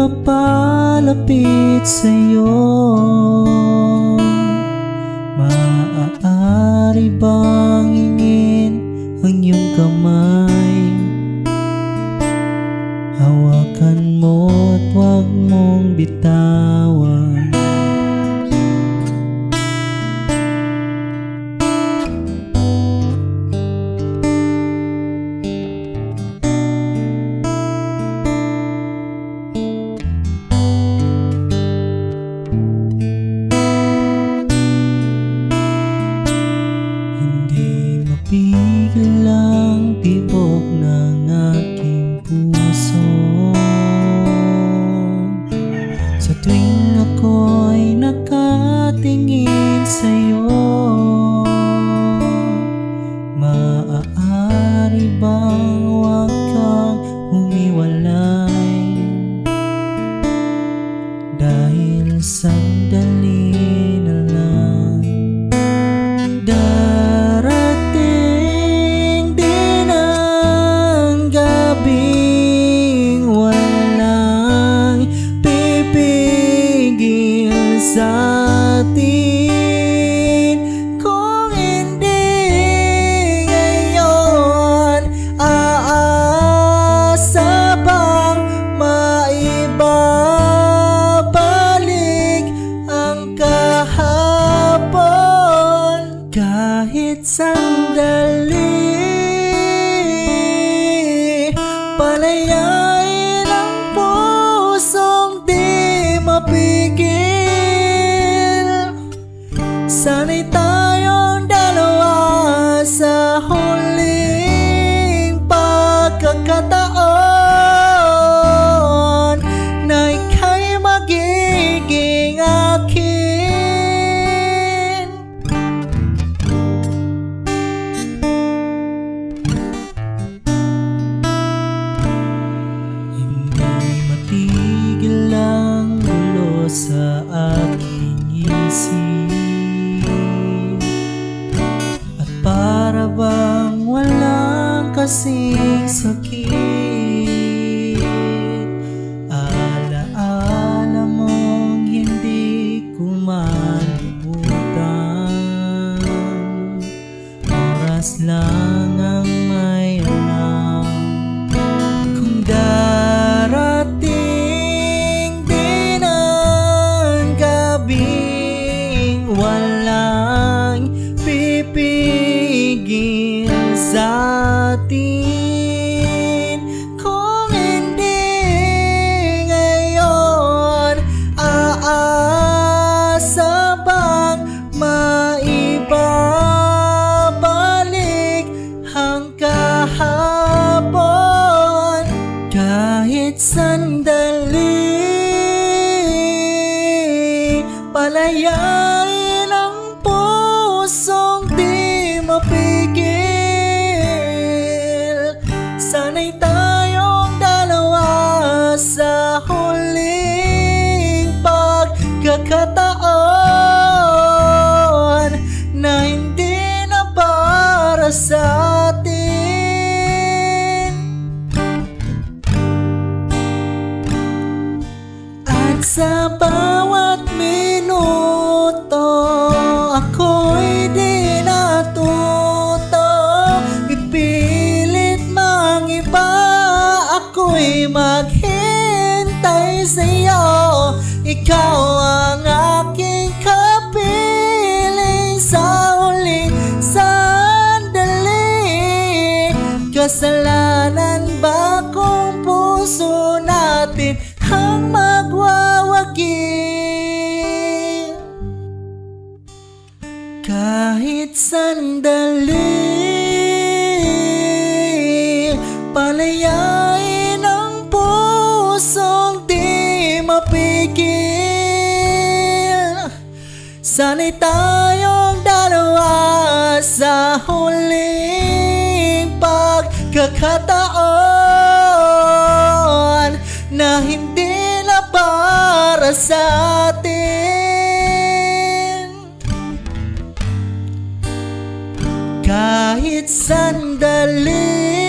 papalapit sa'yo, maaari bang hingin ang iyong kamay? Hawakan mo at huwag mong bitawan. Pigil ang tibok ng aking puso sa tuwing ako'y nakatingin sa'yo. Maaari bang huwag kang humiwalay dahil sandali na lang? Sa atin, kung hindi ngayon, aasa bang maibabalik ang kahapon? Kahit sandali, palayain ang pusong di mapigil. Sana'y tayong dalawa sa huling pagkakataon na ika'y magiging akin. Hindi matigil ang gulo sa aking isip, para bang walang kasing sakit. Alaala mong hindi ko malimutan, oras lang ang may alam kung darating din ang gabing walang pipigil sa atin. Kung hindi ngayon, aasa bang maibabalik ang kahapon? Kahit sandali, palayain ang pusong di mapigil. Sana'y tayong dalawa sa huling pagkakataon na hindi na para sa atin. At sa bawat minuto, ako'y di natuto ipilit mang iba. Ako'y maghintay sa'yo, ikaw ang aking kapiling sa huling sandali. Kasalanan ba kung puso natin ang magwawagi? Kahit sandali, palayain ang pusong di mapigil. Sana'y tayong dalawa sa huling pagkakataon na hindi na para sa atin. Kahit sandali,